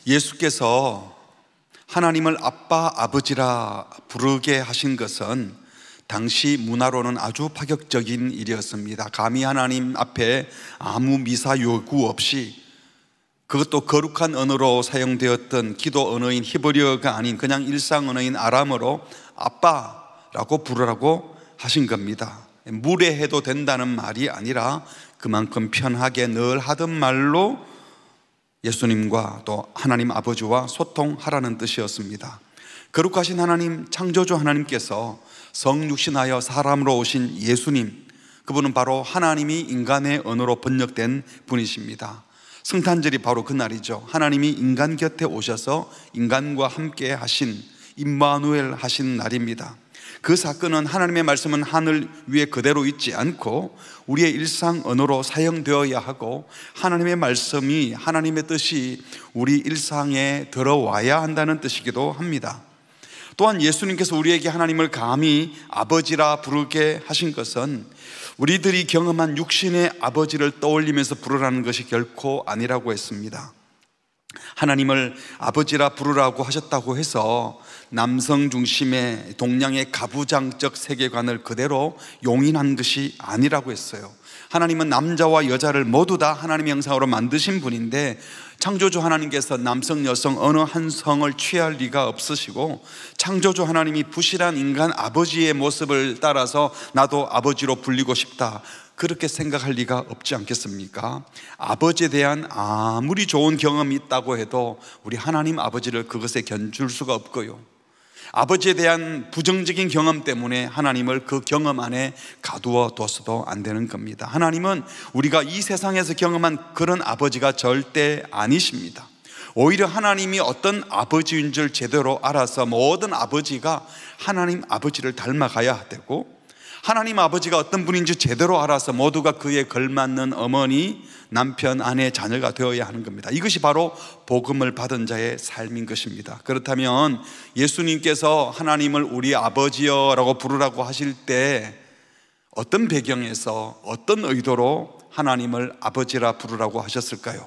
예수께서 하나님을 아빠, 아버지라 부르게 하신 것은 당시 문화로는 아주 파격적인 일이었습니다. 감히 하나님 앞에 아무 미사 요구 없이, 그것도 거룩한 언어로 사용되었던 기도 언어인 히브리어가 아닌 그냥 일상 언어인 아람어로 아빠라고 부르라고 하신 겁니다. 무례해도 된다는 말이 아니라 그만큼 편하게 늘 하던 말로 예수님과 또 하나님 아버지와 소통하라는 뜻이었습니다. 거룩하신 하나님, 창조주 하나님께서 성육신하여 사람으로 오신 예수님, 그분은 바로 하나님이 인간의 언어로 번역된 분이십니다. 성탄절이 바로 그날이죠. 하나님이 인간 곁에 오셔서 인간과 함께 하신, 임마누엘 하신 날입니다. 그 사건은, 하나님의 말씀은 하늘 위에 그대로 있지 않고 우리의 일상 언어로 사용되어야 하고, 하나님의 말씀이, 하나님의 뜻이 우리 일상에 들어와야 한다는 뜻이기도 합니다. 또한 예수님께서 우리에게 하나님을 감히 아버지라 부르게 하신 것은 우리들이 경험한 육신의 아버지를 떠올리면서 부르라는 것이 결코 아니라고 했습니다. 하나님을 아버지라 부르라고 하셨다고 해서 남성 중심의 동양의 가부장적 세계관을 그대로 용인한 것이 아니라고 했어요. 하나님은 남자와 여자를 모두 다 하나님의 형상으로 만드신 분인데, 창조주 하나님께서 남성, 여성 어느 한 성을 취할 리가 없으시고, 창조주 하나님이 부실한 인간 아버지의 모습을 따라서 나도 아버지로 불리고 싶다, 그렇게 생각할 리가 없지 않겠습니까? 아버지에 대한 아무리 좋은 경험이 있다고 해도 우리 하나님 아버지를 그것에 견줄 수가 없고요, 아버지에 대한 부정적인 경험 때문에 하나님을 그 경험 안에 가두어 둬서도 안 되는 겁니다. 하나님은 우리가 이 세상에서 경험한 그런 아버지가 절대 아니십니다. 오히려 하나님이 어떤 아버지인 줄 제대로 알아서 모든 아버지가 하나님 아버지를 닮아가야 되고, 하나님 아버지가 어떤 분인지 제대로 알아서 모두가 그에 걸맞는 어머니, 남편, 아내, 자녀가 되어야 하는 겁니다. 이것이 바로 복음을 받은 자의 삶인 것입니다. 그렇다면 예수님께서 하나님을 우리 아버지여라고 부르라고 하실 때 어떤 배경에서, 어떤 의도로 하나님을 아버지라 부르라고 하셨을까요?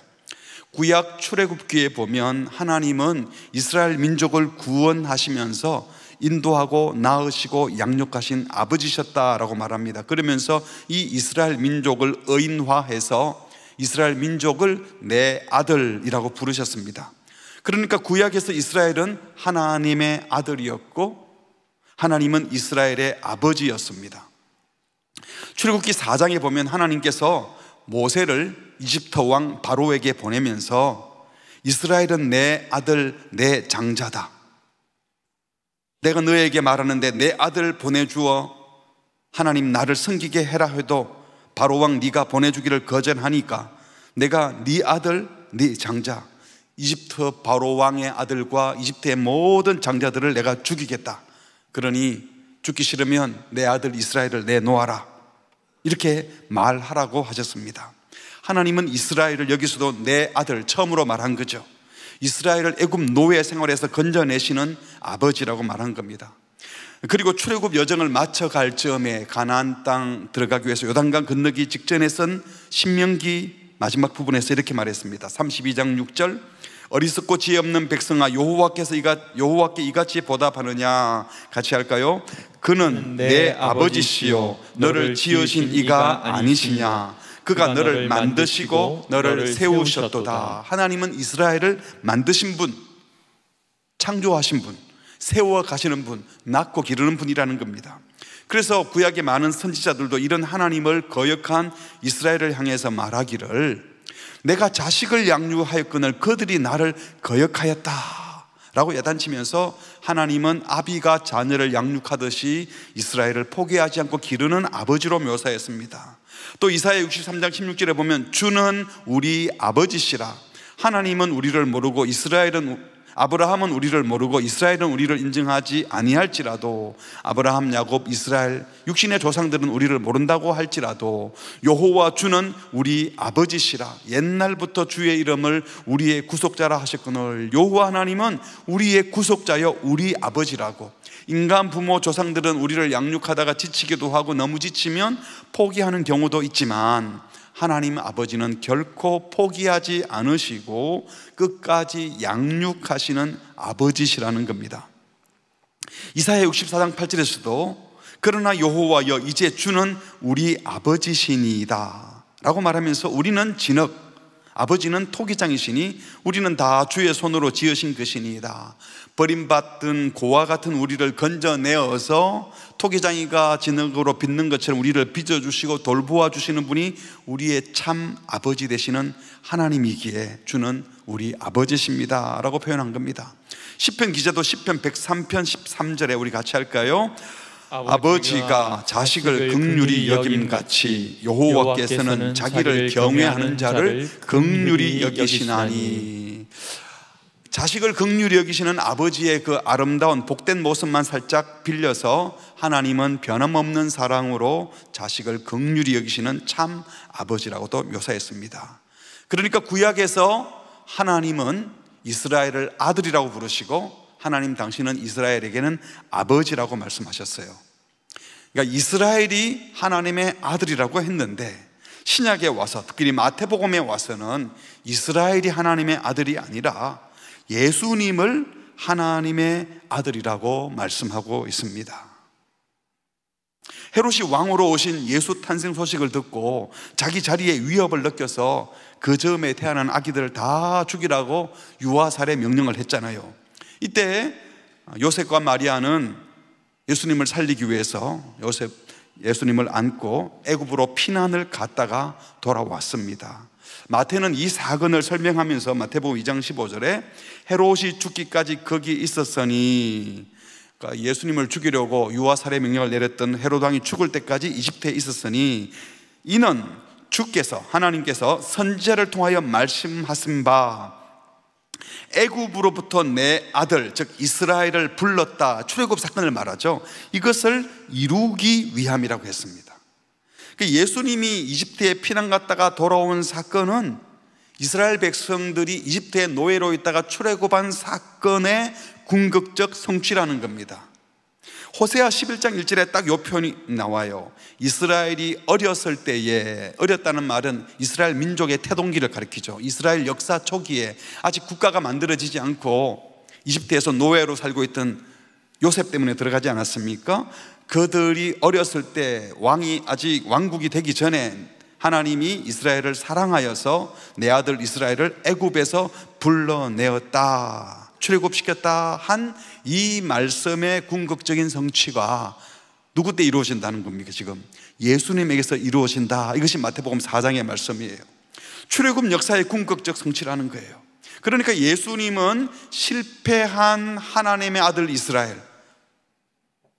구약 출애굽기에 보면 하나님은 이스라엘 민족을 구원하시면서 인도하고 낳으시고 양육하신 아버지셨다라고 말합니다. 그러면서 이 이스라엘 민족을 의인화해서 이스라엘 민족을 내 아들이라고 부르셨습니다. 그러니까 구약에서 이스라엘은 하나님의 아들이었고 하나님은 이스라엘의 아버지였습니다. 출애굽기 4장에 보면 하나님께서 모세를 이집트 왕 바로에게 보내면서 이스라엘은 내 아들, 내 장자다, 내가 너에게 말하는데 내 아들 보내주어 하나님 나를 섬기게 해라 해도 바로왕 네가 보내주기를 거절하니까 내가 네 아들, 네 장자, 이집트 바로왕의 아들과 이집트의 모든 장자들을 내가 죽이겠다, 그러니 죽기 싫으면 내 아들 이스라엘을 내놓아라, 이렇게 말하라고 하셨습니다. 하나님은 이스라엘을 여기서도 내 아들, 처음으로 말한 거죠. 이스라엘을 애굽 노예 생활에서 건져내시는 아버지라고 말한 겁니다. 그리고 출애굽 여정을 마쳐갈 즈음에 가나안 땅 들어가기 위해서 요단강 건너기 직전에 쓴 신명기 마지막 부분에서 이렇게 말했습니다. 32장 6절, 어리석고 지혜 없는 백성아, 여호와께 이같이 보답하느냐. 같이 할까요? 그는 내 아버지시요 너를 지으신 이가 아니시냐. 그가 너를 만드시고 너를 세우셨도다. 하나님은 이스라엘을 만드신 분, 창조하신 분, 세워 가시는 분, 낳고 기르는 분이라는 겁니다. 그래서 구약의 많은 선지자들도 이런 하나님을 거역한 이스라엘을 향해서 말하기를, 내가 자식을 양육하였거늘 그들이 나를 거역하였다 라고 야단치면서 하나님은 아비가 자녀를 양육하듯이 이스라엘을 포기하지 않고 기르는 아버지로 묘사했습니다. 또 이사야 63장 16절에 보면 주는 우리 아버지시라. 하나님은 우리를 모르고 아브라함은 우리를 모르고 이스라엘은 우리를 인정하지 아니할지라도, 아브라함, 야곱, 이스라엘 육신의 조상들은 우리를 모른다고 할지라도 여호와 주는 우리 아버지시라. 옛날부터 주의 이름을 우리의 구속자라 하셨거늘 여호와 하나님은 우리의 구속자여 우리 아버지라고. 인간 부모 조상들은 우리를 양육하다가 지치기도 하고 너무 지치면 포기하는 경우도 있지만 하나님 아버지는 결코 포기하지 않으시고 끝까지 양육하시는 아버지시라는 겁니다. 이사야 64장 8절에서도 그러나 여호와여 이제 주는 우리 아버지시니이다 라고 말하면서 우리는 진흙, 아버지는 토기장이시니 우리는 다 주의 손으로 지으신 것이니이다. 버림받은 고와 같은 우리를 건져내어서 토기장이가 진흙으로 빚는 것처럼 우리를 빚어주시고 돌보아 주시는 분이 우리의 참 아버지 되시는 하나님이기에 주는 우리 아버지십니다 라고 표현한 겁니다. 시편 기자도 시편 103편 13절에 우리 같이 할까요? 아버지가 자식을 긍휼히 여김같이 여호와께서는 자기를 경외하는 자를 긍휼히 여기시나니. 자식을 긍휼히 여기시는 아버지의 그 아름다운 복된 모습만 살짝 빌려서 하나님은 변함없는 사랑으로 자식을 긍휼히 여기시는 참 아버지라고도 묘사했습니다. 그러니까 구약에서 하나님은 이스라엘을 아들이라고 부르시고 하나님 당신은 이스라엘에게는 아버지라고 말씀하셨어요. 그러니까 이스라엘이 하나님의 아들이라고 했는데 신약에 와서, 특별히 마태복음에 와서는 이스라엘이 하나님의 아들이 아니라 예수님을 하나님의 아들이라고 말씀하고 있습니다. 헤롯이 왕으로 오신 예수 탄생 소식을 듣고 자기 자리에 위협을 느껴서 그 즈음에 태어난 아기들을 다 죽이라고 유아살해 명령을 했잖아요. 이때 요셉과 마리아는 예수님을 살리기 위해서 예수님을 안고 애굽으로 피난을 갔다가 돌아왔습니다. 마태는 이 사건을 설명하면서 마태복음 2장 15절에 헤롯이 죽기까지 거기 있었으니, 그러니까 예수님을 죽이려고 유아살해 명령을 내렸던 헤롯 왕이 죽을 때까지 이집트에 있었으니 이는 주께서, 하나님께서 선지자를 통하여 말씀하신 바 애굽으로부터 내 아들 즉 이스라엘을 불렀다, 출애굽 사건을 말하죠. 이것을 이루기 위함이라고 했습니다. 예수님이 이집트에 피난 갔다가 돌아온 사건은 이스라엘 백성들이 이집트의 노예로 있다가 출애굽한 사건의 궁극적 성취라는 겁니다. 호세아 11장 1절에 딱 이 표현이 나와요. 이스라엘이 어렸을 때에, 어렸다는 말은 이스라엘 민족의 태동기를 가리키죠. 이스라엘 역사 초기에 아직 국가가 만들어지지 않고 이집트에서 노예로 살고 있던 요셉 때문에 들어가지 않았습니까? 그들이 어렸을 때 왕이 아직 왕국이 되기 전에 하나님이 이스라엘을 사랑하여서 내 아들 이스라엘을 애굽에서 불러내었다, 출애굽시켰다 한 이 말씀의 궁극적인 성취가 누구 때 이루어진다는 겁니까? 지금 예수님에게서 이루어진다. 이것이 마태복음 4장의 말씀이에요. 출애굽 역사의 궁극적 성취라는 거예요. 그러니까 예수님은 실패한 하나님의 아들 이스라엘,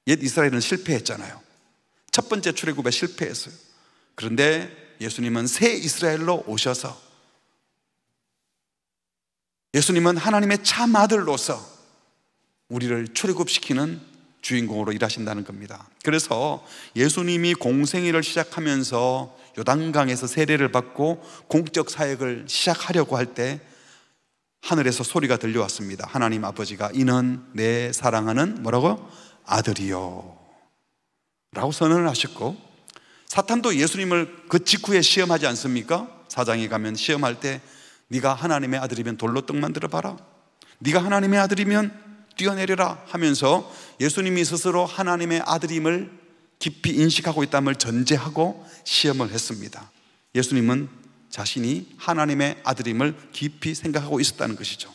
옛 이스라엘은 실패했잖아요. 첫 번째 출애굽에 실패했어요. 그런데 예수님은 새 이스라엘로 오셔서 예수님은 하나님의 참 아들로서 우리를 출애굽시키는 주인공으로 일하신다는 겁니다. 그래서 예수님이 공생애를 시작하면서 요단강에서 세례를 받고 공적 사역을 시작하려고 할 때 하늘에서 소리가 들려왔습니다. 하나님 아버지가 이는 내 사랑하는 뭐라고? 아들이요 라고 선언을 하셨고, 사탄도 예수님을 그 직후에 시험하지 않습니까? 사장에 가면 시험할 때 네가 하나님의 아들이면 돌로 떡 만들어 봐라, 네가 하나님의 아들이면 뛰어내려라 하면서 예수님이 스스로 하나님의 아들임을 깊이 인식하고 있다는 전제하고 시험을 했습니다. 예수님은 자신이 하나님의 아들임을 깊이 생각하고 있었다는 것이죠.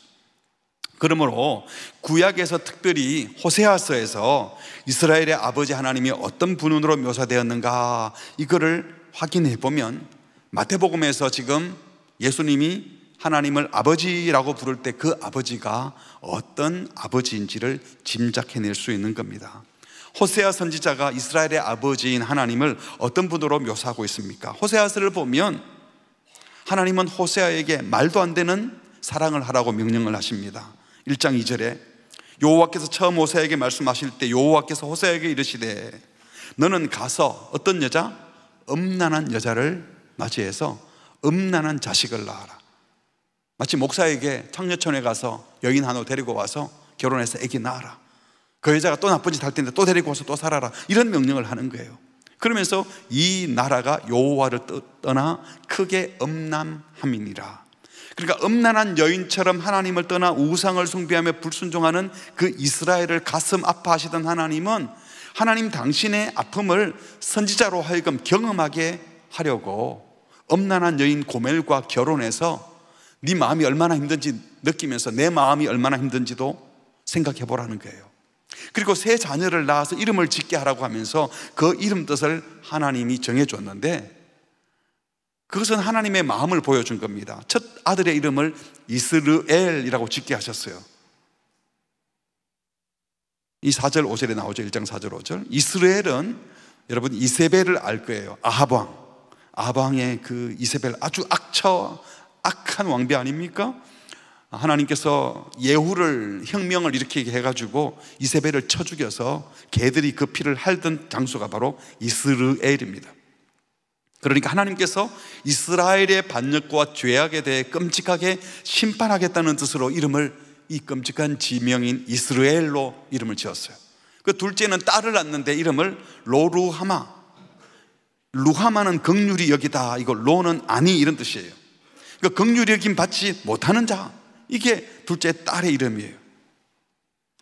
그러므로 구약에서 특별히 호세아서에서 이스라엘의 아버지 하나님이 어떤 분으로 묘사되었는가, 이거를 확인해 보면 마태복음에서 지금 예수님이 하나님을 아버지라고 부를 때 그 아버지가 어떤 아버지인지를 짐작해낼 수 있는 겁니다. 호세아 선지자가 이스라엘의 아버지인 하나님을 어떤 분으로 묘사하고 있습니까? 호세아서를 보면 하나님은 호세아에게 말도 안 되는 사랑을 하라고 명령을 하십니다. 1장 2절에 여호와께서 처음 호세아에게 말씀하실 때 여호와께서 호세아에게 이르시되 너는 가서 어떤 여자? 음란한 여자를 맞이해서 음란한 자식을 낳아라. 마치 목사에게 청년촌에 가서 여인 하나 데리고 와서 결혼해서 아기 낳아라, 그 여자가 또 나쁜 짓 할 텐데 또 데리고 와서 또 살아라, 이런 명령을 하는 거예요. 그러면서 이 나라가 여호와를 떠나 크게 음란함이니라. 그러니까 음란한 여인처럼 하나님을 떠나 우상을 숭배하며 불순종하는 그 이스라엘을 가슴 아파하시던 하나님은 하나님 당신의 아픔을 선지자로 하여금 경험하게 하려고 음란한 여인 고멜과 결혼해서 네 마음이 얼마나 힘든지 느끼면서 내 마음이 얼마나 힘든지도 생각해 보라는 거예요. 그리고 새 자녀를 낳아서 이름을 짓게 하라고 하면서 그 이름 뜻을 하나님이 정해줬는데, 그것은 하나님의 마음을 보여준 겁니다. 첫 아들의 이름을 이스르엘이라고 짓게 하셨어요. 이 4절 5절에 나오죠. 1장 4절 5절. 이스라엘은 여러분 이세벨을 알 거예요. 아합왕의 그 이세벨, 아주 악한 왕비 아닙니까? 하나님께서 예후를 혁명을 일으키게 해가지고 이세벨을 쳐 죽여서 개들이 그 피를 핥던 장소가 바로 이스라엘입니다. 그러니까 하나님께서 이스라엘의 반역과 죄악에 대해 끔찍하게 심판하겠다는 뜻으로 이 끔찍한 지명인 이스라엘로 이름을 지었어요. 그 둘째는 딸을 낳는데 이름을 로루하마. 루하마는 긍휼히 여기다, 이거 로는 아니, 이런 뜻이에요. 그러니까 긍휼히 여김 받지 못하는 자, 이게 둘째 딸의 이름이에요.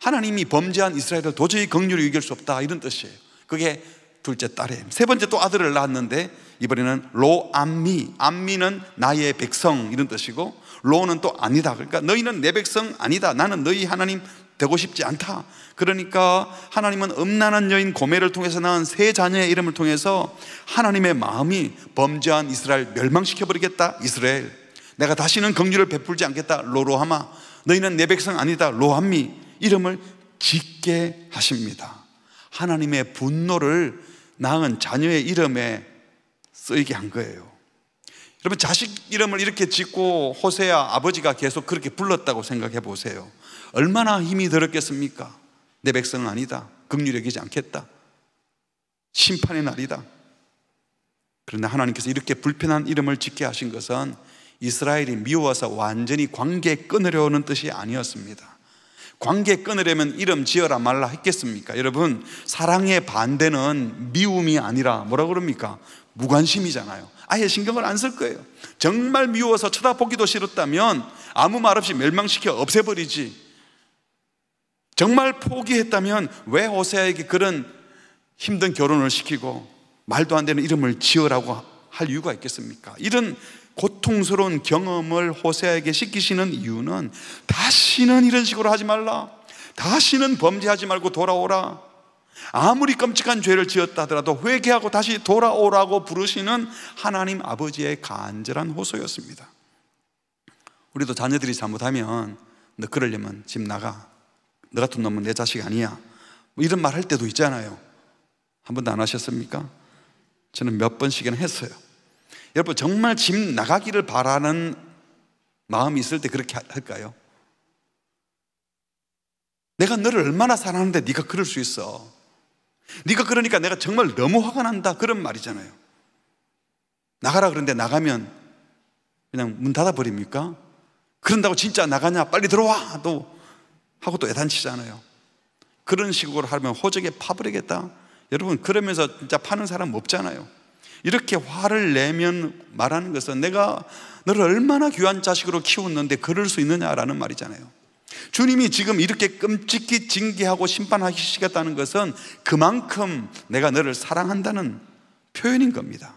하나님이 범죄한 이스라엘을 도저히 긍휼히 여길 수 없다, 이런 뜻이에요. 그게 둘째 딸의 이름. 세 번째 또 아들을 낳았는데 이번에는 로암미. 암미는 나의 백성, 이런 뜻이고, 로는 또 아니다. 그러니까 너희는 내 백성 아니다. 나는 너희 하나님 되고 싶지 않다. 그러니까 하나님은 음란한 여인 고멜을 통해서 낳은 세 자녀의 이름을 통해서 하나님의 마음이 범죄한 이스라엘 멸망시켜버리겠다, 이스라엘. 내가 다시는 긍휼을 베풀지 않겠다, 로로하마. 너희는 내 백성 아니다, 로함미. 이름을 짓게 하십니다. 하나님의 분노를 낳은 자녀의 이름에 쓰이게 한 거예요. 여러분, 자식 이름을 이렇게 짓고 호세아 아버지가 계속 그렇게 불렀다고 생각해 보세요. 얼마나 힘이 들었겠습니까? 내 백성은 아니다, 긍휼히 여기지 않겠다, 심판의 날이다. 그런데 하나님께서 이렇게 불편한 이름을 짓게 하신 것은 이스라엘이 미워서 완전히 관계 끊으려는 뜻이 아니었습니다. 관계 끊으려면 이름 지어라 말라 했겠습니까? 여러분, 사랑의 반대는 미움이 아니라 뭐라 그럽니까? 무관심이잖아요. 아예 신경을 안 쓸 거예요. 정말 미워서 쳐다보기도 싫었다면 아무 말 없이 멸망시켜 없애버리지. 정말 포기했다면 왜 호세아에게 그런 힘든 결혼을 시키고 말도 안 되는 이름을 지으라고 할 이유가 있겠습니까? 이런 고통스러운 경험을 호세아에게 시키시는 이유는 다시는 이런 식으로 하지 말라, 다시는 범죄하지 말고 돌아오라, 아무리 끔찍한 죄를 지었다 하더라도 회개하고 다시 돌아오라고 부르시는 하나님 아버지의 간절한 호소였습니다. 우리도 자녀들이 잘못하면 너 그러려면 집 나가, 너 같은 놈은 내 자식 아니야, 뭐 이런 말 할 때도 있잖아요. 한 번도 안 하셨습니까? 저는 몇 번씩이나 했어요. 여러분, 정말 집 나가기를 바라는 마음이 있을 때 그렇게 할까요? 내가 너를 얼마나 사랑하는데 네가 그럴 수 있어, 네가 그러니까 내가 정말 너무 화가 난다, 그런 말이잖아요. 나가라 그러는데 나가면 그냥 문 닫아버립니까? 그런다고 진짜 나가냐, 빨리 들어와 또 하고 또 애단치잖아요. 그런 식으로 하면 호적에 파버리겠다. 여러분, 그러면서 진짜 파는 사람 없잖아요. 이렇게 화를 내면 말하는 것은 내가 너를 얼마나 귀한 자식으로 키웠는데 그럴 수 있느냐라는 말이잖아요. 주님이 지금 이렇게 끔찍히 징계하고 심판하시겠다는 것은 그만큼 내가 너를 사랑한다는 표현인 겁니다.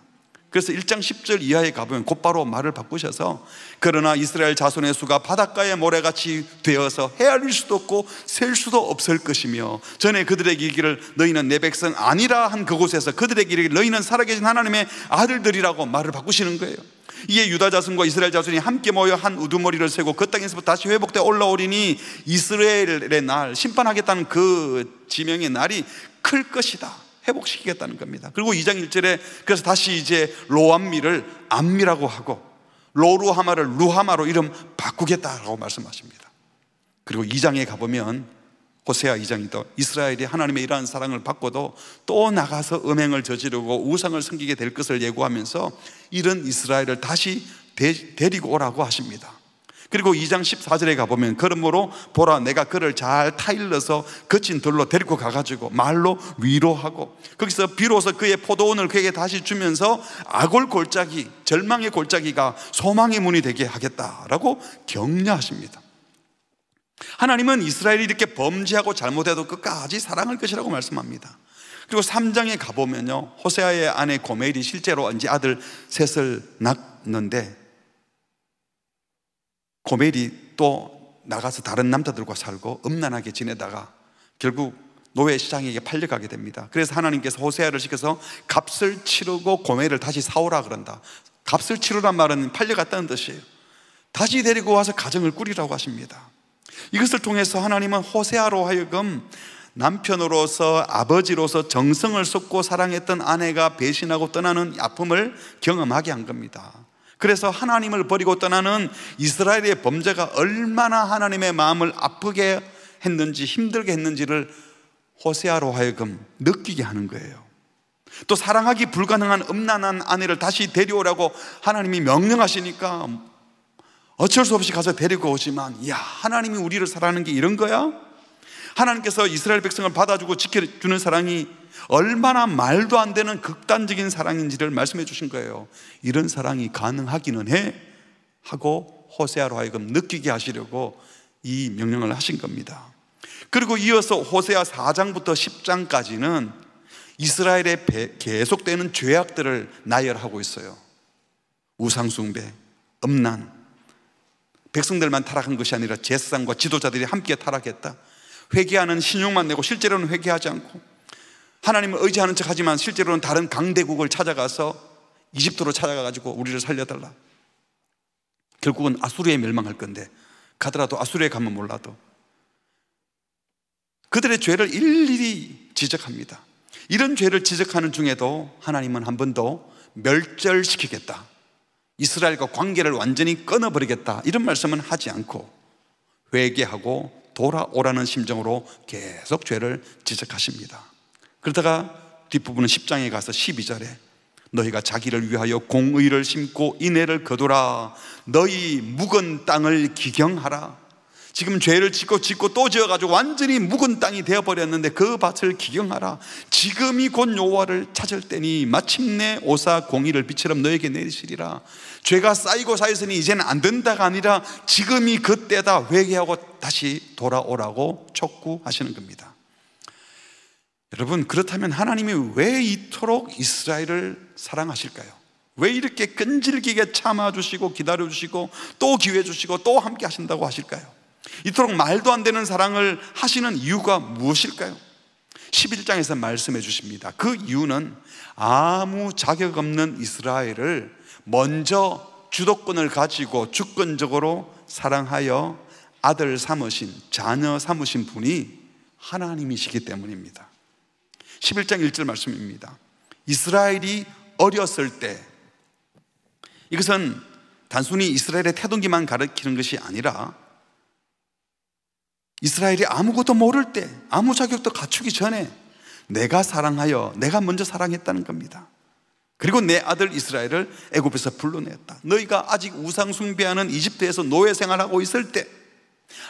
그래서 1장 10절 이하에 가보면 곧바로 말을 바꾸셔서 그러나 이스라엘 자손의 수가 바닷가의 모래같이 되어서 헤아릴 수도 없고 셀 수도 없을 것이며 전에 그들에게 이르기를 너희는 내 백성 아니라 한 그곳에서 그들에게 이르기를 너희는 살아계신 하나님의 아들들이라고 말을 바꾸시는 거예요. 이에 유다 자손과 이스라엘 자손이 함께 모여 한 우두머리를 세고 그 땅에서부터 다시 회복되어 올라오리니 이스라엘의 날, 심판하겠다는 그 지명의 날이 클 것이다, 회복시키겠다는 겁니다. 그리고 2장 1절에 그래서 다시 이제 로암미를 암미라고 하고 로루하마를 루하마로 이름 바꾸겠다라고 말씀하십니다. 그리고 2장에 가보면 호세아 2장이도 이스라엘이 하나님의 이러한 사랑을 받고도 또 나가서 음행을 저지르고 우상을 섬기게 될 것을 예고하면서 이런 이스라엘을 다시 데리고 오라고 하십니다. 그리고 2장 14절에 가보면 그러므로 보라 내가 그를 잘 타일러서 거친 돌로 데리고 가가지고 말로 위로하고 거기서 비로소 그의 포도원을 그에게 다시 주면서 악올 골짜기, 절망의 골짜기가 소망의 문이 되게 하겠다라고 격려하십니다. 하나님은 이스라엘이 이렇게 범죄하고 잘못해도 끝까지 사랑할 것이라고 말씀합니다. 그리고 3장에 가보면요, 호세아의 아내 고멜이 실제로 이제 아들 셋을 낳는데 고멜이 또 나가서 다른 남자들과 살고 음란하게 지내다가 결국 노예 시장에게 팔려가게 됩니다. 그래서 하나님께서 호세아를 시켜서 값을 치르고 고멜을 다시 사오라 그런다. 값을 치르란 말은 팔려갔다는 뜻이에요. 다시 데리고 와서 가정을 꾸리라고 하십니다. 이것을 통해서 하나님은 호세아로 하여금 남편으로서 아버지로서 정성을 쏟고 사랑했던 아내가 배신하고 떠나는 아픔을 경험하게 한 겁니다. 그래서 하나님을 버리고 떠나는 이스라엘의 범죄가 얼마나 하나님의 마음을 아프게 했는지 힘들게 했는지를 호세아로 하여금 느끼게 하는 거예요. 또 사랑하기 불가능한 음란한 아내를 다시 데려오라고 하나님이 명령하시니까 어쩔 수 없이 가서 데리고 오지만, 야, 하나님이 우리를 사랑하는 게 이런 거야? 하나님께서 이스라엘 백성을 받아주고 지켜주는 사랑이 얼마나 말도 안 되는 극단적인 사랑인지를 말씀해 주신 거예요. 이런 사랑이 가능하기는 해 하고 호세아로 하여금 느끼게 하시려고 이 명령을 하신 겁니다. 그리고 이어서 호세아 4장부터 10장까지는 이스라엘의 계속되는 죄악들을 나열하고 있어요. 우상숭배, 음란, 백성들만 타락한 것이 아니라 제사장과 지도자들이 함께 타락했다. 회개하는 신용만 내고 실제로는 회개하지 않고 하나님을 의지하는 척 하지만 실제로는 다른 강대국을 찾아가서 이집트로 찾아가가지고 우리를 살려달라. 결국은 아수르에 멸망할 건데 가더라도 아수르에 가면 몰라도 그들의 죄를 일일이 지적합니다. 이런 죄를 지적하는 중에도 하나님은 한 번 더 멸절시키겠다, 이스라엘과 관계를 완전히 끊어버리겠다, 이런 말씀은 하지 않고 회개하고 돌아오라는 심정으로 계속 죄를 지적하십니다. 그러다가 뒷부분은 10장에 가서 12절에 너희가 자기를 위하여 공의를 심고 인애를 거두라. 너희 묵은 땅을 기경하라. 지금 죄를 짓고 또 지어가지고 완전히 묵은 땅이 되어버렸는데 그 밭을 기경하라. 지금이 곧 여호와를 찾을 때니 마침내 오사 공의를 빛처럼 너에게 내리시리라. 죄가 쌓이고 쌓였으니 이제는 안 된다가 아니라 지금이 그때다. 회개하고 다시 돌아오라고 촉구하시는 겁니다. 여러분, 그렇다면 하나님이 왜 이토록 이스라엘을 사랑하실까요? 왜 이렇게 끈질기게 참아주시고 기다려주시고 또 기회 주시고 또 함께 하신다고 하실까요? 이토록 말도 안 되는 사랑을 하시는 이유가 무엇일까요? 11장에서 말씀해 주십니다. 그 이유는 아무 자격 없는 이스라엘을 먼저 주도권을 가지고 주권적으로 사랑하여 아들 삼으신, 자녀 삼으신 분이 하나님이시기 때문입니다. 11장 1절 말씀입니다. 이스라엘이 어렸을 때, 이것은 단순히 이스라엘의 태동기만 가리키는 것이 아니라 이스라엘이 아무것도 모를 때, 아무 자격도 갖추기 전에 내가 사랑하여 내가 먼저 사랑했다는 겁니다. 그리고 내 아들 이스라엘을 애굽에서 불러냈다. 너희가 아직 우상 숭배하는 이집트에서 노예 생활하고 있을 때,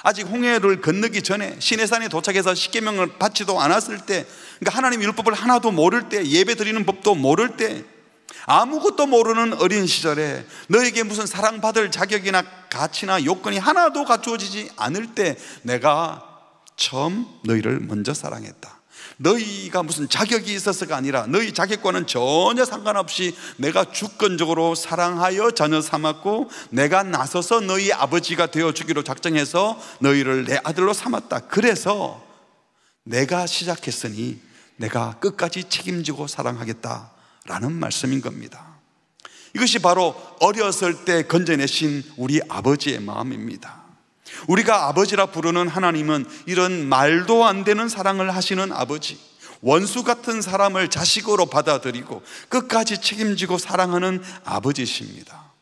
아직 홍해를 건너기 전에 시내산에 도착해서 십계명을 받지도 않았을 때, 그러니까 하나님 율법을 하나도 모를 때, 예배 드리는 법도 모를 때, 아무것도 모르는 어린 시절에 너에게 무슨 사랑받을 자격이나 가치나 요건이 하나도 갖추어지지 않을 때 내가 처음 너희를 먼저 사랑했다. 너희가 무슨 자격이 있어서가 아니라 너희 자격과는 전혀 상관없이 내가 주권적으로 사랑하여 자녀 삼았고 내가 나서서 너희 아버지가 되어주기로 작정해서 너희를 내 아들로 삼았다. 그래서 내가 시작했으니 내가 끝까지 책임지고 사랑하겠다 라는 말씀인 겁니다. 이것이 바로 어렸을 때 건져내신 우리 아버지의 마음입니다. 우리가 아버지라 부르는 하나님은 이런 말도 안 되는 사랑을 하시는 아버지, 원수 같은 사람을 자식으로 받아들이고 끝까지 책임지고 사랑하는 아버지십니다.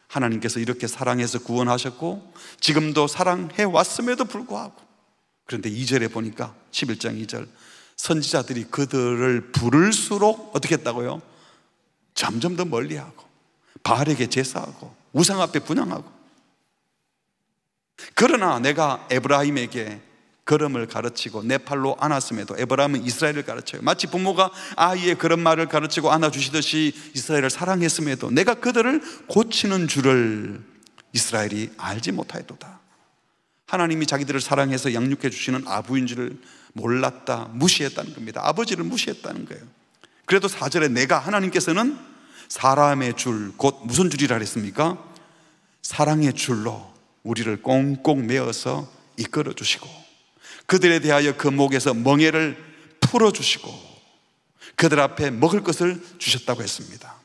하나님께서 이렇게 사랑해서 구원하셨고 지금도 사랑해 왔음에도 불구하고, 그런데 2절에 보니까 11장 2절, 선지자들이 그들을 부를수록 어떻게 했다고요? 점점 더 멀리하고 바알에게 제사하고 우상 앞에 분향하고. 그러나 내가 에브라임에게 걸음을 가르치고 내 팔로 안았음에도, 에브라임은 이스라엘을 가르쳐요. 마치 부모가 아이의 그런 말을 가르치고 안아주시듯이 이스라엘을 사랑했음에도 내가 그들을 고치는 줄을 이스라엘이 알지 못하였도다. 하나님이 자기들을 사랑해서 양육해 주시는 아부인 줄을 몰랐다, 무시했다는 겁니다. 아버지를 무시했다는 거예요. 그래도 4절에 내가, 하나님께서는 사람의 줄, 곧 무슨 줄이라 그랬습니까? 사랑의 줄로 우리를 꽁꽁 메어서 이끌어 주시고, 그들에 대하여 그 목에서 멍에를 풀어주시고 그들 앞에 먹을 것을 주셨다고 했습니다.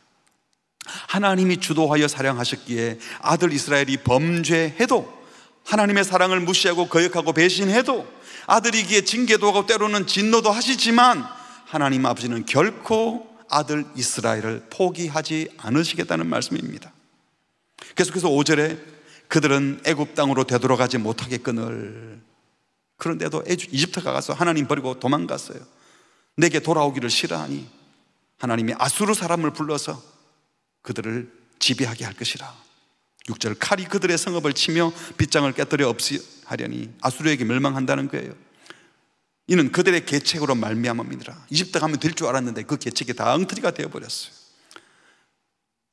하나님이 주도하여 사랑하셨기에 아들 이스라엘이 범죄해도, 하나님의 사랑을 무시하고 거역하고 배신해도, 아들이기에 징계도 하고 때로는 진노도 하시지만 하나님 아버지는 결코 아들 이스라엘을 포기하지 않으시겠다는 말씀입니다. 계속해서 5절에 그들은 애굽 땅으로 되돌아가지 못하겠거늘, 그런데도 이집트 가서 하나님 버리고 도망갔어요. 내게 돌아오기를 싫어하니 하나님이 아수르 사람을 불러서 그들을 지배하게 할 것이라. 6절, 칼이 그들의 성읍을 치며 빗장을 깨뜨려 없이 하려니 아수르에게 멸망한다는 거예요. 이는 그들의 계책으로 말미암음이니라. 이집트 가면 될 줄 알았는데 그 계책이 다 엉터리가 되어버렸어요.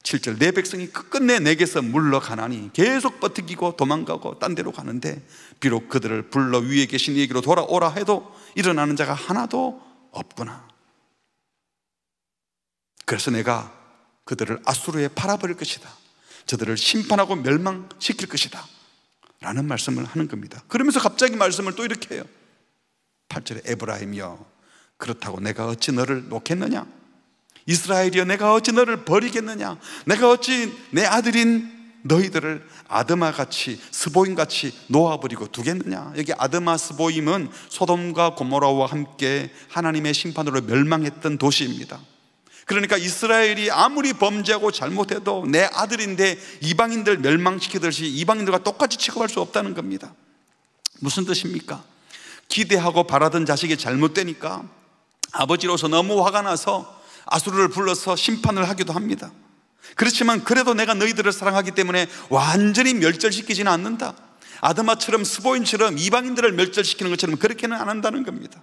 7절, 내 백성이 끝끝내 내게서 물러가나니, 계속 버티고 도망가고 딴 데로 가는데 비록 그들을 불러 위에 계신 이에게로 돌아오라 해도 일어나는 자가 하나도 없구나. 그래서 내가 그들을 아수르에 팔아버릴 것이다, 저들을 심판하고 멸망시킬 것이다 라는 말씀을 하는 겁니다. 그러면서 갑자기 말씀을 또 이렇게 해요. 8절에 에브라임이여, 그렇다고 내가 어찌 너를 놓겠느냐? 이스라엘이여, 내가 어찌 너를 버리겠느냐? 내가 어찌 내 아들인 너희들을 아드마같이 스보임같이 놓아버리고 두겠느냐? 여기 아드마 스보임은 소돔과 고모라와 함께 하나님의 심판으로 멸망했던 도시입니다. 그러니까 이스라엘이 아무리 범죄하고 잘못해도 내 아들인데 이방인들 멸망시키듯이 이방인들과 똑같이 취급할 수 없다는 겁니다. 무슨 뜻입니까? 기대하고 바라던 자식이 잘못되니까 아버지로서 너무 화가 나서 아수르를 불러서 심판을 하기도 합니다. 그렇지만 그래도 내가 너희들을 사랑하기 때문에 완전히 멸절시키지는 않는다. 아드마처럼 스보임처럼 이방인들을 멸절시키는 것처럼 그렇게는 안 한다는 겁니다.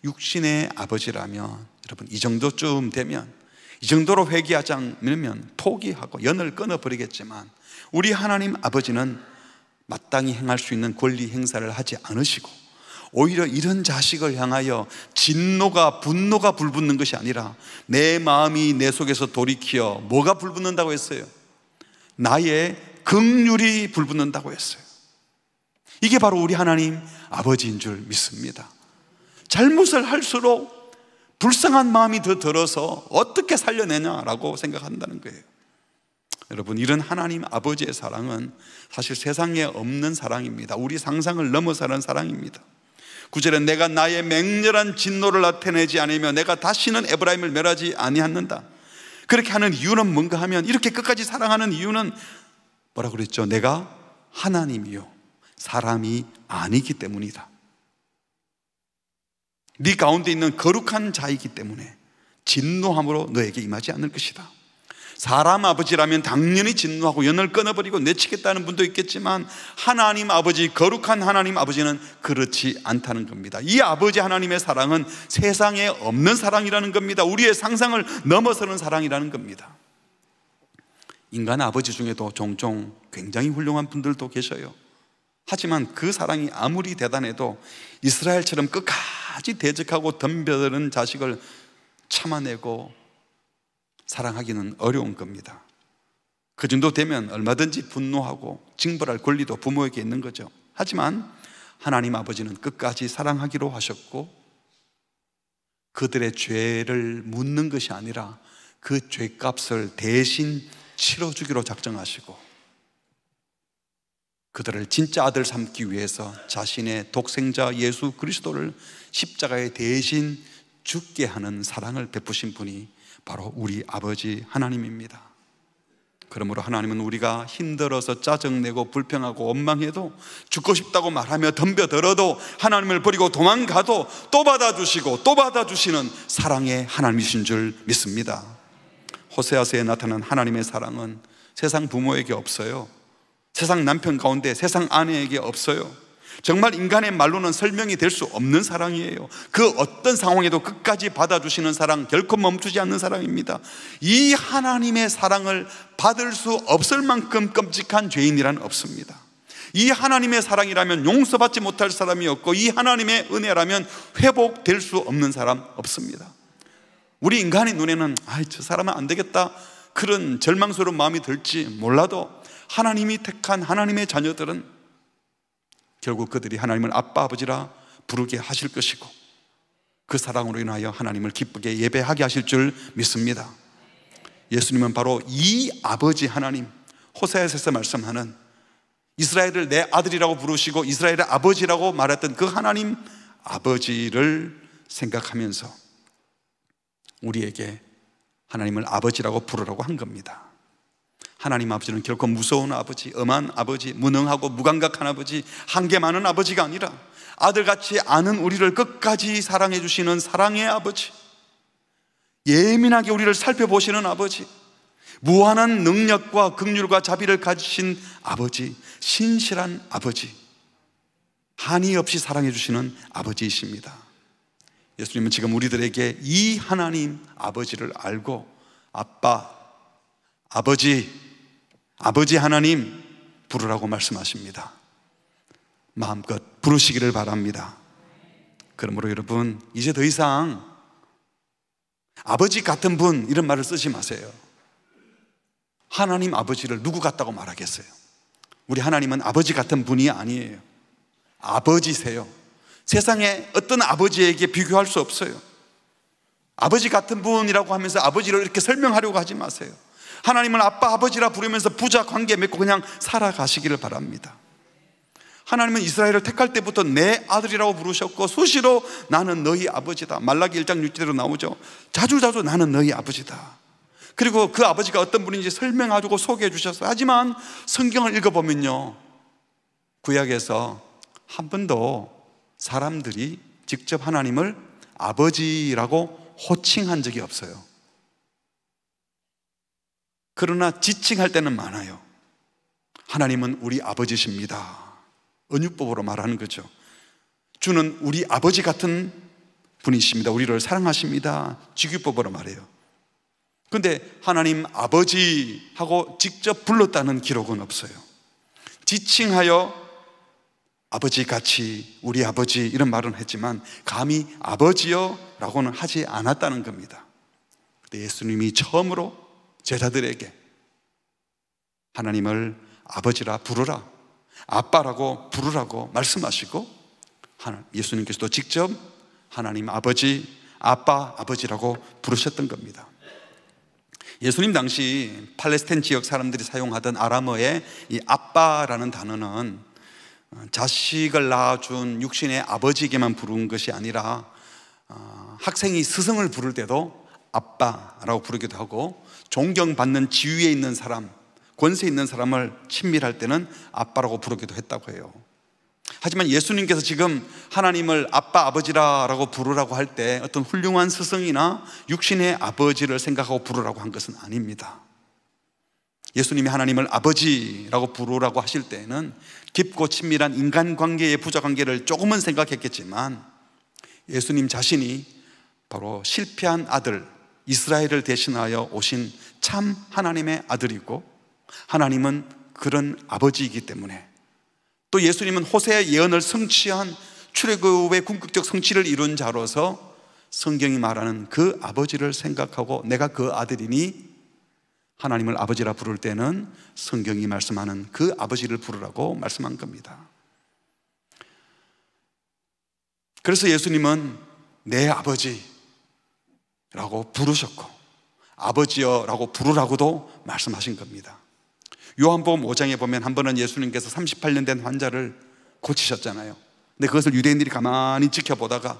육신의 아버지라면 여러분, 이 정도쯤 되면, 이 정도로 회개하지 않으면 포기하고 연을 끊어버리겠지만, 우리 하나님 아버지는 마땅히 행할 수 있는 권리 행사를 하지 않으시고 오히려 이런 자식을 향하여 진노가, 분노가 불붙는 것이 아니라 내 마음이 내 속에서 돌이켜 뭐가 불붙는다고 했어요? 나의 긍휼이 불붙는다고 했어요. 이게 바로 우리 하나님 아버지인 줄 믿습니다. 잘못을 할수록 불쌍한 마음이 더 들어서 어떻게 살려내냐라고 생각한다는 거예요. 여러분, 이런 하나님 아버지의 사랑은 사실 세상에 없는 사랑입니다. 우리 상상을 넘어서는 사랑입니다. 9절에 내가 나의 맹렬한 진노를 나타내지 않으며 내가 다시는 에브라임을 멸하지 아니하는다. 그렇게 하는 이유는 뭔가 하면, 이렇게 끝까지 사랑하는 이유는 뭐라고 그랬죠? 내가 하나님이요 사람이 아니기 때문이다. 네 가운데 있는 거룩한 자이기 때문에 진노함으로 너에게 임하지 않을 것이다. 사람 아버지라면 당연히 진노하고 연을 끊어버리고 내치겠다는 분도 있겠지만, 하나님 아버지, 거룩한 하나님 아버지는 그렇지 않다는 겁니다. 이 아버지 하나님의 사랑은 세상에 없는 사랑이라는 겁니다. 우리의 상상을 넘어서는 사랑이라는 겁니다. 인간 아버지 중에도 종종 굉장히 훌륭한 분들도 계셔요. 하지만 그 사랑이 아무리 대단해도 이스라엘처럼 끝까지 대적하고 덤벼드는 자식을 참아내고 사랑하기는 어려운 겁니다. 그 정도 되면 얼마든지 분노하고 징벌할 권리도 부모에게 있는 거죠. 하지만 하나님 아버지는 끝까지 사랑하기로 하셨고, 그들의 죄를 묻는 것이 아니라 그 죄값을 대신 치러주기로 작정하시고, 그들을 진짜 아들 삼기 위해서 자신의 독생자 예수 그리스도를 십자가에 대신 죽게 하는 사랑을 베푸신 분이 바로 우리 아버지 하나님입니다. 그러므로 하나님은 우리가 힘들어서 짜증내고 불평하고 원망해도, 죽고 싶다고 말하며 덤벼들어도, 하나님을 버리고 도망가도 또 받아주시고 또 받아주시는 사랑의 하나님이신 줄 믿습니다. 호세아서에 나타난 하나님의 사랑은 세상 부모에게 없어요. 세상 남편 가운데 세상 아내에게 없어요. 정말 인간의 말로는 설명이 될 수 없는 사랑이에요. 그 어떤 상황에도 끝까지 받아주시는 사랑, 결코 멈추지 않는 사랑입니다. 이 하나님의 사랑을 받을 수 없을 만큼 끔찍한 죄인이란 없습니다. 이 하나님의 사랑이라면 용서받지 못할 사람이 없고, 이 하나님의 은혜라면 회복될 수 없는 사람 없습니다. 우리 인간의 눈에는 저 사람은 안 되겠다, 그런 절망스러운 마음이 들지 몰라도 하나님이 택한 하나님의 자녀들은 결국 그들이 하나님을 아빠 아버지라 부르게 하실 것이고, 그 사랑으로 인하여 하나님을 기쁘게 예배하게 하실 줄 믿습니다. 예수님은 바로 이 아버지 하나님, 호세아서에서 말씀하는 이스라엘을 내 아들이라고 부르시고 이스라엘의 아버지라고 말했던 그 하나님 아버지를 생각하면서 우리에게 하나님을 아버지라고 부르라고 한 겁니다. 하나님 아버지는 결코 무서운 아버지, 엄한 아버지, 무능하고 무감각한 아버지, 한계 많은 아버지가 아니라 아들같이 아는 우리를 끝까지 사랑해 주시는 사랑의 아버지, 예민하게 우리를 살펴보시는 아버지, 무한한 능력과 긍휼과 자비를 가지신 아버지, 신실한 아버지, 한이 없이 사랑해 주시는 아버지이십니다. 예수님은 지금 우리들에게 이 하나님 아버지를 알고 아빠, 아버지 하나님 부르라고 말씀하십니다. 마음껏 부르시기를 바랍니다. 그러므로 여러분, 이제 더 이상 아버지 같은 분 이런 말을 쓰지 마세요. 하나님 아버지를 누구 같다고 말하겠어요? 우리 하나님은 아버지 같은 분이 아니에요. 아버지세요. 세상에 어떤 아버지에게 비교할 수 없어요. 아버지 같은 분이라고 하면서 아버지를 이렇게 설명하려고 하지 마세요. 하나님을 아빠 아버지라 부르면서 부자 관계 맺고 그냥 살아가시기를 바랍니다. 하나님은 이스라엘을 택할 때부터 내 아들이라고 부르셨고, 수시로 나는 너희 아버지다, 말라기 1장 6절로 나오죠. 자주 나는 너희 아버지다. 그리고 그 아버지가 어떤 분인지 설명해주고 소개해 주셨어요. 하지만 성경을 읽어보면요, 구약에서 한 번도 사람들이 직접 하나님을 아버지라고 호칭한 적이 없어요. 그러나 지칭할 때는 많아요. 하나님은 우리 아버지십니다. 은유법으로 말하는 거죠. 주는 우리 아버지 같은 분이십니다. 우리를 사랑하십니다. 직유법으로 말해요. 그런데 하나님 아버지 하고 직접 불렀다는 기록은 없어요. 지칭하여 아버지 같이 우리 아버지 이런 말은 했지만 감히 아버지요 라고는 하지 않았다는 겁니다. 그때 예수님이 처음으로 제자들에게 하나님을 아버지라 부르라, 아빠라고 부르라고 말씀하시고, 예수님께서도 직접 하나님 아버지, 아빠, 아버지라고 부르셨던 겁니다. 예수님 당시 팔레스타인 지역 사람들이 사용하던 아람어의 이 아빠라는 단어는 자식을 낳아준 육신의 아버지에게만 부른 것이 아니라 학생이 스승을 부를 때도 아빠라고 부르기도 하고, 존경받는 지위에 있는 사람, 권세 있는 사람을 친밀할 때는 아빠라고 부르기도 했다고 해요. 하지만 예수님께서 지금 하나님을 아빠, 아버지라고 부르라고 할 때 어떤 훌륭한 스승이나 육신의 아버지를 생각하고 부르라고 한 것은 아닙니다. 예수님이 하나님을 아버지라고 부르라고 하실 때에는 깊고 친밀한 인간관계의 부자관계를 조금은 생각했겠지만, 예수님 자신이 바로 실패한 아들 이스라엘을 대신하여 오신 참 하나님의 아들이고, 하나님은 그런 아버지이기 때문에, 또 예수님은 호세의 예언을 성취한 출애굽의 궁극적 성취를 이룬 자로서 성경이 말하는 그 아버지를 생각하고 내가 그 아들이니 하나님을 아버지라 부를 때는 성경이 말씀하는 그 아버지를 부르라고 말씀한 겁니다. 그래서 예수님은 내 아버지라고 부르셨고 아버지여라고 부르라고도 말씀하신 겁니다. 요한복음 5장에 보면 한 번은 예수님께서 38년 된 환자를 고치셨잖아요. 근데 그것을 유대인들이 가만히 지켜보다가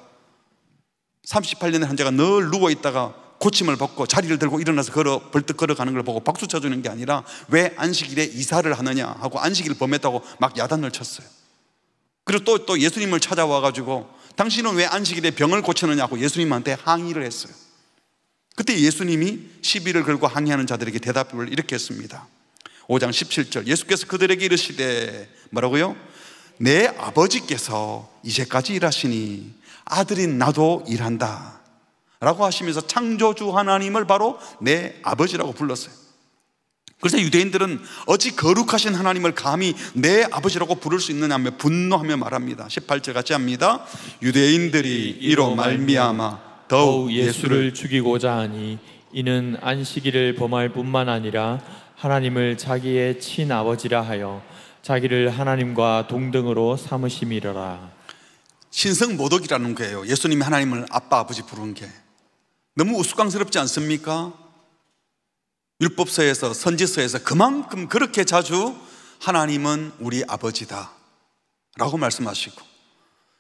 38년 된 환자가 늘 누워있다가 고침을 받고 자리를 들고 일어나서 벌떡 걸어가는 걸 보고 박수 쳐주는 게 아니라 왜 안식일에 이사를 하느냐 하고 안식일을 범했다고 막 야단을 쳤어요. 그리고 또 예수님을 찾아와가지고 당신은 왜 안식일에 병을 고치느냐고 예수님한테 항의를 했어요. 그때 예수님이 시비를 걸고 항의하는 자들에게 대답을 이렇게 했습니다. 5장 17절 예수께서 그들에게 이르시되 뭐라고요? 내 아버지께서 이제까지 일하시니 아들인 나도 일한다 라고 하시면서 창조주 하나님을 바로 내 아버지라고 불렀어요. 그래서 유대인들은 어찌 거룩하신 하나님을 감히 내 아버지라고 부를 수 있느냐며 분노하며 말합니다. 18절 같이 합니다. 유대인들이 이로 말미암아 더욱 예수를 죽이고자 하니 이는 안식일을 범할 뿐만 아니라 하나님을 자기의 친아버지라 하여 자기를 하나님과 동등으로 삼으심이로라. 신성 모독이라는 거예요. 예수님이 하나님을 아빠 아버지 부르는 게 너무 우스꽝스럽지 않습니까? 율법서에서 선지서에서 그만큼 그렇게 자주 하나님은 우리 아버지다 라고 말씀하시고,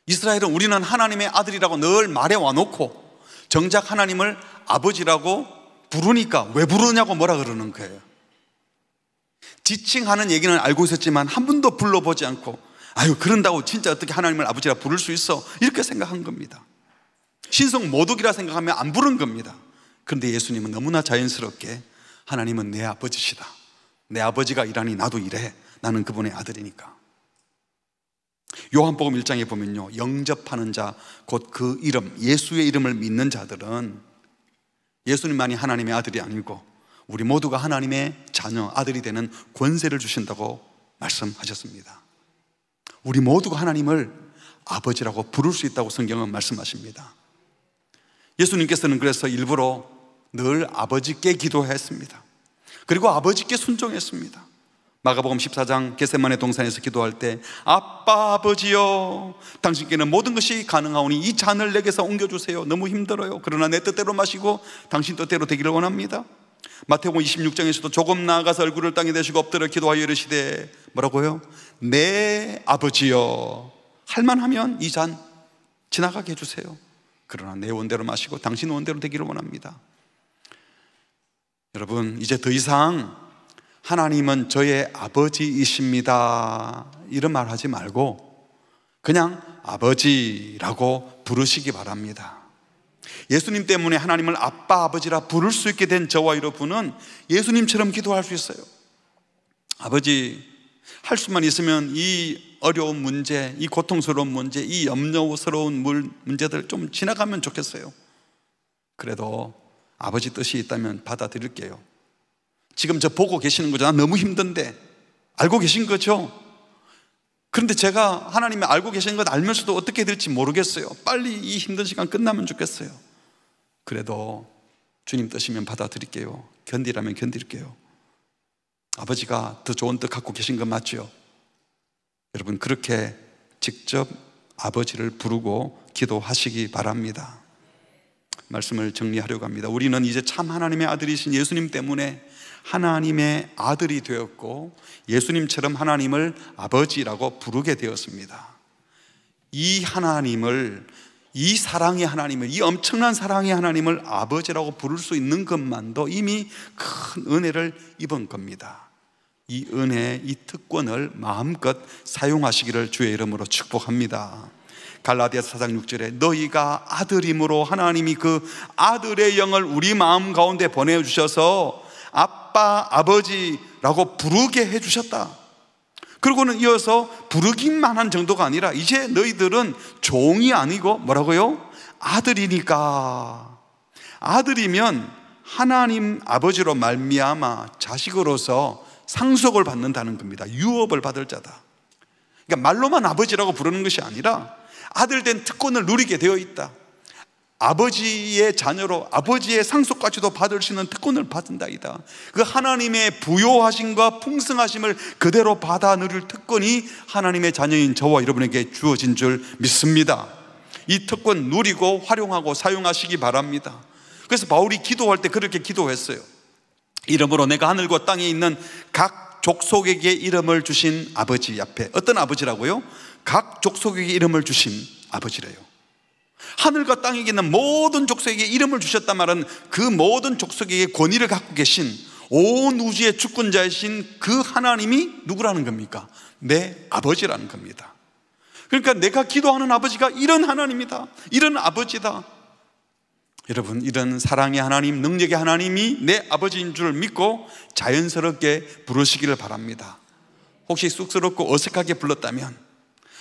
이스라엘은 우리는 하나님의 아들이라고 늘 말해와 놓고 정작 하나님을 아버지라고 부르니까 왜 부르냐고 뭐라 그러는 거예요. 지칭하는 얘기는 알고 있었지만 한 번도 불러보지 않고 아유 그런다고 진짜 어떻게 하나님을 아버지라 부를 수 있어 이렇게 생각한 겁니다. 신성 모독이라 생각하면 안 부른 겁니다. 그런데 예수님은 너무나 자연스럽게 하나님은 내 아버지시다, 내 아버지가 일하니 나도 일해, 나는 그분의 아들이니까. 요한복음 1장에 보면요, 영접하는 자 곧 그 이름 예수의 이름을 믿는 자들은 예수님만이 하나님의 아들이 아니고 우리 모두가 하나님의 자녀 아들이 되는 권세를 주신다고 말씀하셨습니다. 우리 모두가 하나님을 아버지라고 부를 수 있다고 성경은 말씀하십니다. 예수님께서는 그래서 일부러 늘 아버지께 기도했습니다. 그리고 아버지께 순종했습니다. 마가복음 14장 겟세마네 동산에서 기도할 때 아빠 아버지여 당신께는 모든 것이 가능하오니 이 잔을 내게서 옮겨주세요. 너무 힘들어요. 그러나 내 뜻대로 마시고 당신 뜻대로 되기를 원합니다. 마태복음 26장에서도 조금 나아가서 얼굴을 땅에 대시고 엎드려 기도하여 이르시되 뭐라고요? 내 아버지여 할만하면 이 잔 지나가게 해주세요. 그러나 내 원대로 마시고 당신 원대로 되기를 원합니다. 여러분, 이제 더 이상 하나님은 저의 아버지이십니다 이런 말 하지 말고 그냥 아버지라고 부르시기 바랍니다. 예수님 때문에 하나님을 아빠 아버지라 부를 수 있게 된 저와 여러분은 예수님처럼 기도할 수 있어요. 아버지, 할 수만 있으면 이 어려운 문제, 이 고통스러운 문제, 이 염려스러운 문제들 좀 지나가면 좋겠어요. 그래도 아버지 뜻이 있다면 받아들일게요. 지금 저 보고 계시는 거죠. 난 너무 힘든데 알고 계신 거죠. 그런데 제가 하나님이 알고 계시는 것 알면서도 어떻게 될지 모르겠어요. 빨리 이 힘든 시간 끝나면 좋겠어요. 그래도 주님 뜻이면 받아들일게요. 견디라면 견딜게요. 아버지가 더 좋은 뜻 갖고 계신 건 맞죠? 여러분, 그렇게 직접 아버지를 부르고 기도하시기 바랍니다. 말씀을 정리하려고 합니다. 우리는 이제 참 하나님의 아들이신 예수님 때문에 하나님의 아들이 되었고 예수님처럼 하나님을 아버지라고 부르게 되었습니다. 이 하나님을, 이 사랑의 하나님을, 이 엄청난 사랑의 하나님을 아버지라고 부를 수 있는 것만도 이미 큰 은혜를 입은 겁니다. 이 은혜, 이 특권을 마음껏 사용하시기를 주의 이름으로 축복합니다. 갈라디아서 4장 6절에 너희가 아들임으로 하나님이 그 아들의 영을 우리 마음 가운데 보내주셔서 아빠, 아버지라고 부르게 해주셨다. 그리고는 이어서 부르기만 한 정도가 아니라 이제 너희들은 종이 아니고 뭐라고요? 아들이니까. 아들이면 하나님 아버지로 말미암아 자식으로서 상속을 받는다는 겁니다. 유업을 받을 자다. 그러니까 말로만 아버지라고 부르는 것이 아니라 아들 된 특권을 누리게 되어 있다. 아버지의 자녀로 아버지의 상속까지도 받을 수 있는 특권을 받는다이다. 그 하나님의 부요하심과 풍성하심을 그대로 받아 누릴 특권이 하나님의 자녀인 저와 여러분에게 주어진 줄 믿습니다. 이 특권 누리고 활용하고 사용하시기 바랍니다. 그래서 바울이 기도할 때 그렇게 기도했어요. 이름으로 내가 하늘과 땅에 있는 각 족속에게 이름을 주신 아버지 앞에. 어떤 아버지라고요? 각 족속에게 이름을 주신 아버지래요. 하늘과 땅에 있는 모든 족속에게 이름을 주셨단 말은 그 모든 족속에게 권위를 갖고 계신 온 우주의 주권자이신 그 하나님이 누구라는 겁니까? 내 아버지라는 겁니다. 그러니까 내가 기도하는 아버지가 이런 하나님이다, 이런 아버지다. 여러분, 이런 사랑의 하나님, 능력의 하나님이 내 아버지인 줄 믿고 자연스럽게 부르시기를 바랍니다. 혹시 쑥스럽고 어색하게 불렀다면,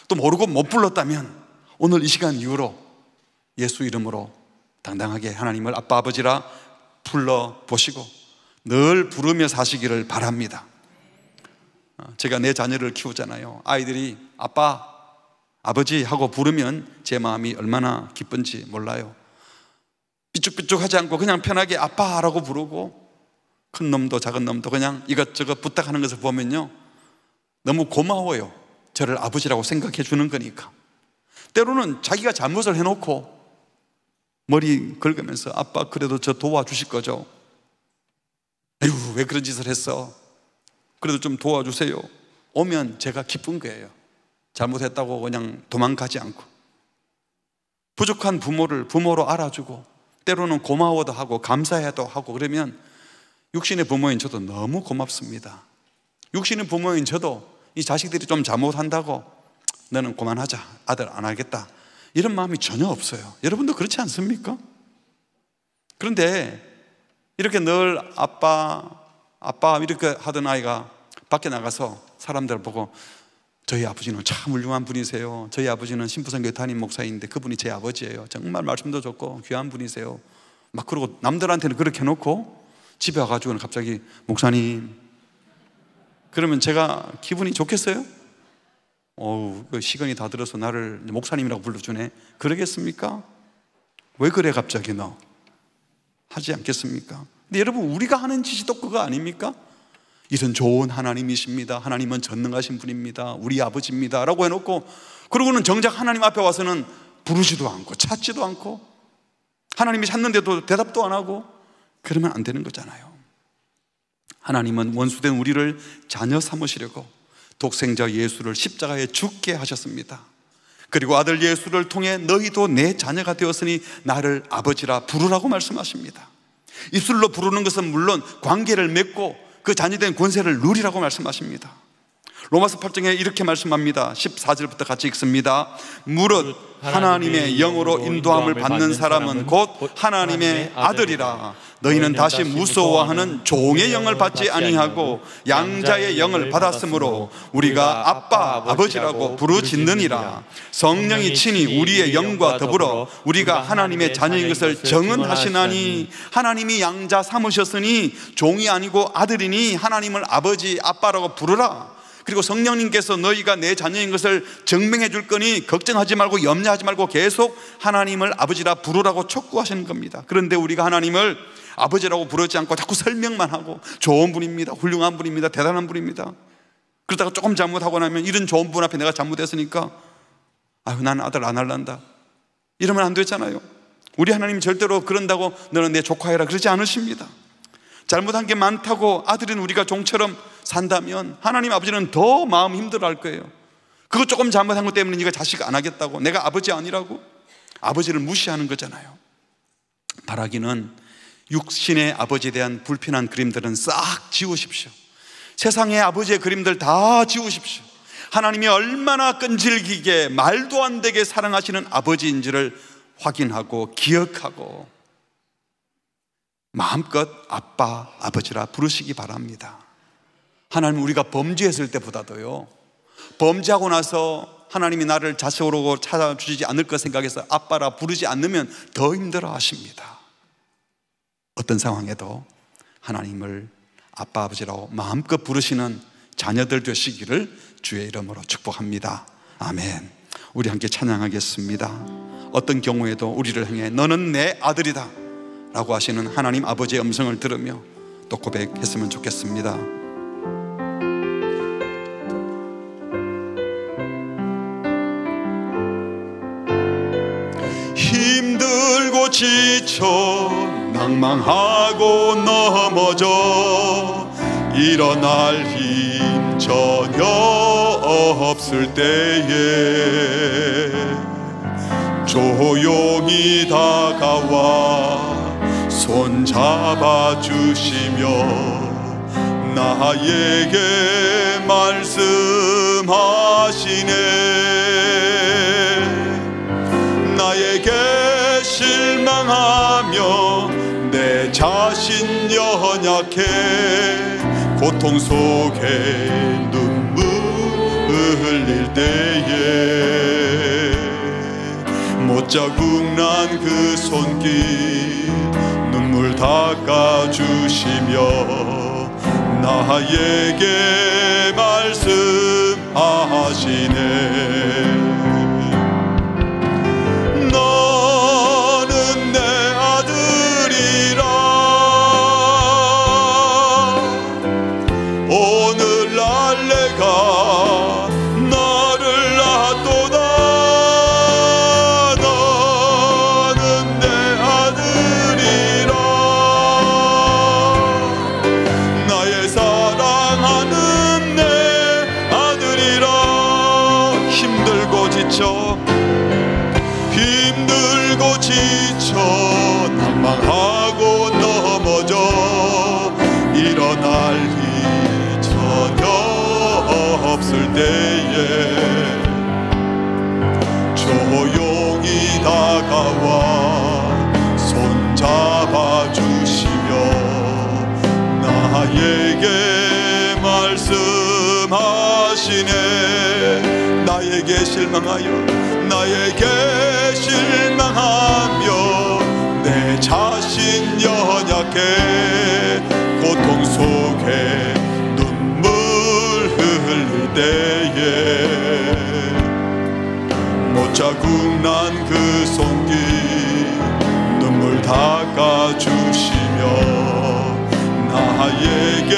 또 모르고 못 불렀다면 오늘 이 시간 이후로 예수 이름으로 당당하게 하나님을 아빠 아버지라 불러보시고 늘 부르며 사시기를 바랍니다. 제가 내 자녀를 키우잖아요. 아이들이 아빠, 아버지 하고 부르면 제 마음이 얼마나 기쁜지 몰라요. 삐죽삐죽하지 않고 그냥 편하게 아빠라고 부르고, 큰 놈도 작은 놈도 그냥 이것저것 부탁하는 것을 보면요, 너무 고마워요. 저를 아버지라고 생각해 주는 거니까. 때로는 자기가 잘못을 해놓고 머리 긁으면서 아빠 그래도 저 도와주실 거죠? 아유, 왜 그런 짓을 했어? 그래도 좀 도와주세요. 오면 제가 기쁜 거예요. 잘못했다고 그냥 도망가지 않고. 부족한 부모를 부모로 알아주고 때로는 고마워도 하고 감사해도 하고 그러면 육신의 부모인 저도 너무 고맙습니다. 육신의 부모인 저도 이 자식들이 좀 잘못한다고 너는 그만하자, 아들 안 하겠다, 이런 마음이 전혀 없어요. 여러분도 그렇지 않습니까? 그런데 이렇게 늘 아빠 이렇게 하던 아이가 밖에 나가서 사람들 보고 저희 아버지는 참 훌륭한 분이세요. 저희 아버지는 신부선교회 담임 목사인데 그분이 제 아버지예요. 정말 말씀도 좋고 귀한 분이세요. 막 그러고 남들한테는 그렇게 해놓고 집에 와가지고는 갑자기 목사님, 그러면 제가 기분이 좋겠어요? 그 시간이 다 들어서 나를 목사님이라고 불러주네, 그러겠습니까? 왜 그래 갑자기 너? 하지 않겠습니까? 근데 여러분, 우리가 하는 짓이 또 그거 아닙니까? 이런 좋은 하나님이십니다, 하나님은 전능하신 분입니다, 우리 아버지입니다 라고 해놓고, 그러고는 정작 하나님 앞에 와서는 부르지도 않고 찾지도 않고 하나님이 찾는데도 대답도 안 하고, 그러면 안 되는 거잖아요. 하나님은 원수된 우리를 자녀 삼으시려고 독생자 예수를 십자가에 죽게 하셨습니다. 그리고 아들 예수를 통해 너희도 내 자녀가 되었으니 나를 아버지라 부르라고 말씀하십니다. 입술로 부르는 것은 물론 관계를 맺고 그 자녀된 권세를 누리라고 말씀하십니다. 로마서 8장에 이렇게 말씀합니다. 14절부터 같이 읽습니다. 무릇 하나님의 영으로 인도함을 받는 사람은 곧 하나님의 아들이라. 너희는 다시 무서워하는 종의 영을 받지 아니하고 양자의 영을 받았으므로 우리가 아빠 아버지라고 부르짖느니라. 성령이 친히 우리의 영과 더불어 우리가 하나님의 자녀인 것을 증언하시나니, 하나님이 양자 삼으셨으니 종이 아니고 아들이니 하나님을 아버지 아빠라고 부르라. 그리고 성령님께서 너희가 내 자녀인 것을 증명해 줄 거니 걱정하지 말고 염려하지 말고 계속 하나님을 아버지라 부르라고 촉구하시는 겁니다. 그런데 우리가 하나님을 아버지라고 부르지 않고 자꾸 설명만 하고 좋은 분입니다, 훌륭한 분입니다, 대단한 분입니다, 그러다가 조금 잘못하고 나면 이런 좋은 분 앞에 내가 잘못했으니까 아유 나는 아들 안 할란다, 이러면 안 되잖아요. 우리 하나님이 절대로 그런다고 너는 내 조카해라 그러지 않으십니다. 잘못한 게 많다고 아들인 우리가 종처럼 산다면 하나님 아버지는 더 마음 힘들어할 거예요. 그거 조금 잘못한 것 때문에 네가 자식 안 하겠다고, 내가 아버지 아니라고 아버지를 무시하는 거잖아요. 바라기는 육신의 아버지에 대한 불편한 그림들은 싹 지우십시오. 세상의 아버지의 그림들 다 지우십시오. 하나님이 얼마나 끈질기게 말도 안 되게 사랑하시는 아버지인지를 확인하고 기억하고 마음껏 아빠, 아버지라 부르시기 바랍니다. 하나님, 우리가 범죄했을 때보다도요, 범죄하고 나서 하나님이 나를 자식으로 찾아주지 않을 것 생각해서 아빠라 부르지 않으면 더 힘들어 하십니다. 어떤 상황에도 하나님을 아빠, 아버지라고 마음껏 부르시는 자녀들 되시기를 주의 이름으로 축복합니다. 아멘. 우리 함께 찬양하겠습니다. 어떤 경우에도 우리를 향해 너는 내 아들이다 라고 하시는 하나님 아버지의 음성을 들으며 또 고백했으면 좋겠습니다. 힘들고 지쳐 낭망하고 넘어져 일어날 힘 전혀 없을 때에 조용히 다가와 손 잡아주시며 나에게 말씀하시네. 나에게 실망하며 연약해 고통 속에 눈물 흘릴 때에 못자국 난 그 손길 눈물 닦아주시며 나에게 말씀하시네. 너는 내 아들이라 오늘날 내가 너를 낳았도다. 너는 내 아들이라 나의 사랑하는 내 아들이라. 힘들고 지쳐 난망하고 넘어져 일어날 힘 전혀 없을 때에 조용히 다가와 손잡아 주시며 나에게 말씀하시네. 나에게 실망하며 내 자신 연약해 고통 속에 눈물 흘릴 때에 못자국 난 그 손길 눈물 닦아주시며 나에게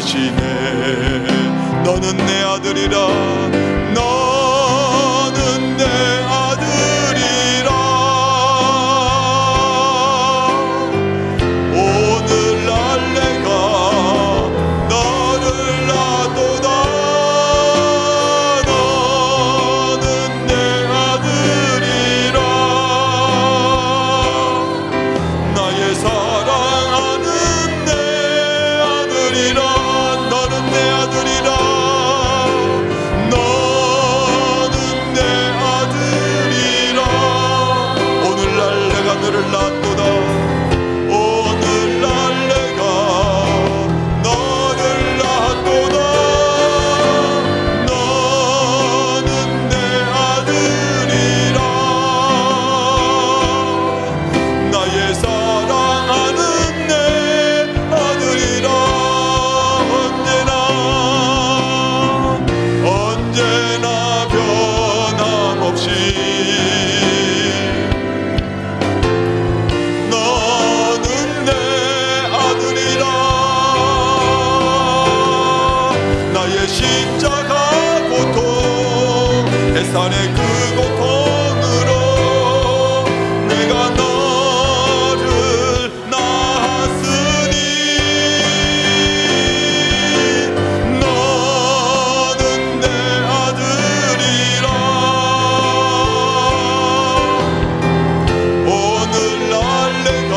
말씀하시네. 너는 내 아들이라. 너는 내 아들이라. 오늘날 내가 너를 낳았도다. 너는 내 아들이라. 나의 사랑하는 내 아들이라. 너는 내 아들이라. 너를 낳았도다. 오늘날 내가 너를 낳았도다. 너는 내 아들이라. 나의 사랑하는 내 아들이라. 언제나 변함없이 십자가 고통 해산의 그 고통으로 내가 너를 낳았으니 너는 내 아들이라. 오늘날 내가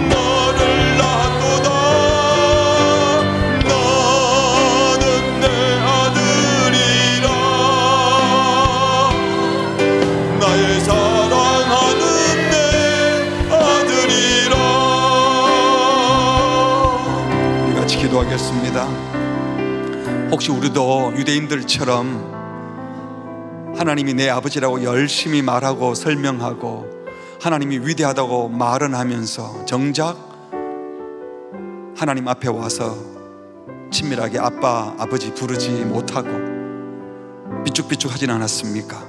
너를 낳았도다. 나의 사랑하는 내 아들이라. 우리 같이 기도하겠습니다. 혹시 우리도 유대인들처럼 하나님이 내 아버지라고 열심히 말하고 설명하고 하나님이 위대하다고 말은 하면서 정작 하나님 앞에 와서 친밀하게 아빠, 아버지 부르지 못하고 삐죽삐죽하진 않았습니까?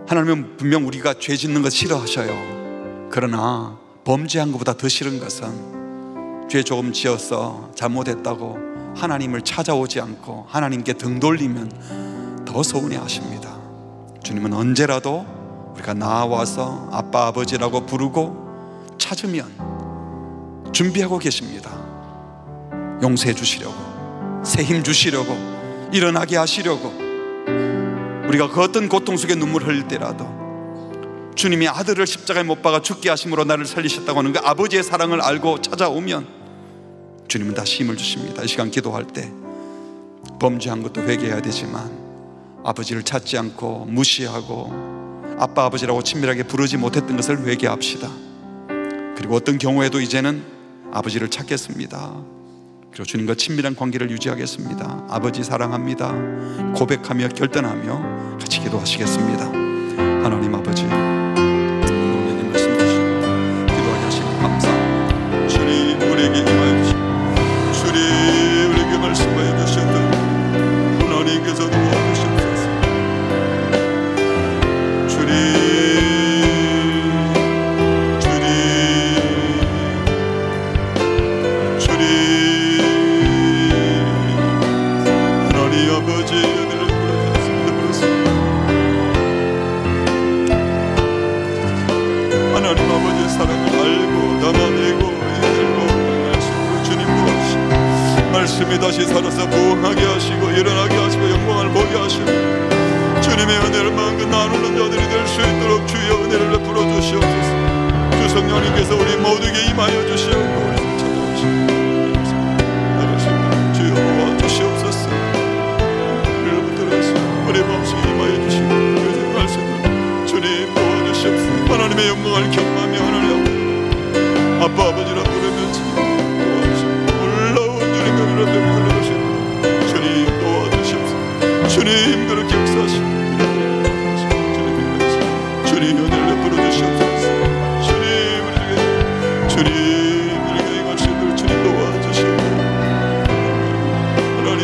하나님은 분명 우리가 죄 짓는 것 싫어하셔요. 그러나 범죄한 것보다 더 싫은 것은 죄 조금 지어서 잘못했다고 하나님을 찾아오지 않고 하나님께 등 돌리면 더 서운해 하십니다. 주님은 언제라도 우리가 나와서 아빠, 아버지라고 부르고 찾으면 준비하고 계십니다. 용서해 주시려고, 새 힘 주시려고, 일어나게 하시려고. 우리가 그 어떤 고통 속에 눈물 흘릴 때라도 주님이 아들을 십자가에 못 박아 죽게 하심으로 나를 살리셨다고 하는 그 아버지의 사랑을 알고 찾아오면 주님은 다시 힘을 주십니다. 이 시간 기도할 때 범죄한 것도 회개해야 되지만 아버지를 찾지 않고 무시하고 아빠, 아버지라고 친밀하게 부르지 못했던 것을 회개합시다. 그리고 어떤 경우에도 이제는 아버지를 찾겠습니다. 그리고 주님과 친밀한 관계를 유지하겠습니다. 아버지 사랑합니다 고백하며 결단하며 같이 기도하시겠습니다. 하나님 아버지, 우리에게 말씀 주시고 기도하게 하시니 감사합니다. 주님 우리에게 임하여 주시고 주님 우리에게 말씀하여 주셨던 하나님께서 도와주시옵소서. 주님 아버지 은혜를 부르셨습니다. 하나님 아버지의 사랑을 알고 담아내고 읽고 말씀으로 주님 도와주시고 말씀이 다시 살아서 부흥하게 하시고 일어나게 하시고 영광을 보게 하시고 주님의 은혜를 마음껏 나누는 자들이 될 수 있도록 주의 은혜를 베풀어 주시옵소서. 주 성령님께서 우리 모두에게 임하여 주시옵고 우리를 찾아오시고 나가시고 주여 도와주시옵소서. 우리 마음속에 임하여 주시고 요즘 말씀을 주님 도와주시옵소서. 하나님의 영광을 경험하며 하나님 아빠 아버지라 부르며 주님 도와주시고 놀라운 주님의 은혜를 베풀어 주시고 주님 도와주시옵소서. 주님 그렇게 역사하시고 주님 은혜를 베풀어 주시옵소서. 주님 우리에게 임하시도록 주님 도와주시옵소서. 하나님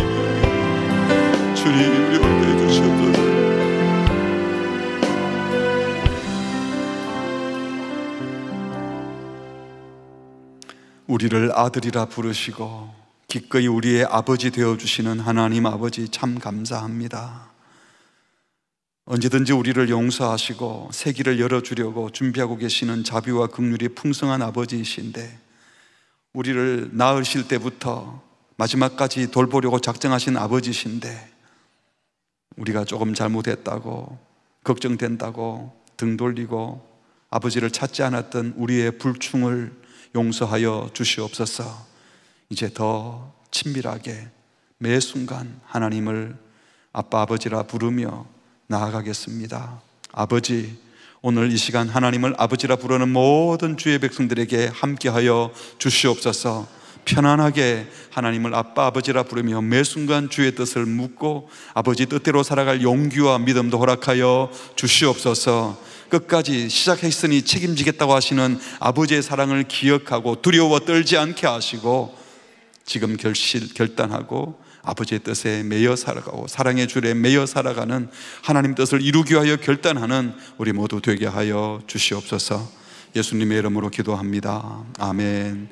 주님 우리 함께 해주시옵소서. 우리를 아들이라 부르시고 기꺼이 우리의 아버지 되어주시는 하나님 아버지 참 감사합니다. 언제든지 우리를 용서하시고 새 길을 열어주려고 준비하고 계시는 자비와 긍휼이 풍성한 아버지이신데 우리를 낳으실 때부터 마지막까지 돌보려고 작정하신 아버지신데 우리가 조금 잘못했다고 걱정된다고 등 돌리고 아버지를 찾지 않았던 우리의 불충을 용서하여 주시옵소서. 이제 더 친밀하게 매 순간 하나님을 아빠 아버지라 부르며 나아가겠습니다. 아버지, 오늘 이 시간 하나님을 아버지라 부르는 모든 주의 백성들에게 함께하여 주시옵소서. 편안하게 하나님을 아빠 아버지라 부르며 매 순간 주의 뜻을 묻고 아버지 뜻대로 살아갈 용기와 믿음도 허락하여 주시옵소서. 끝까지 시작했으니 책임지겠다고 하시는 아버지의 사랑을 기억하고 두려워 떨지 않게 하시고 지금 결단하고 아버지의 뜻에 매여 살아가고 사랑의 줄에 매여 살아가는 하나님 뜻을 이루기 위하여 결단하는 우리 모두 되게 하여 주시옵소서. 예수님의 이름으로 기도합니다. 아멘.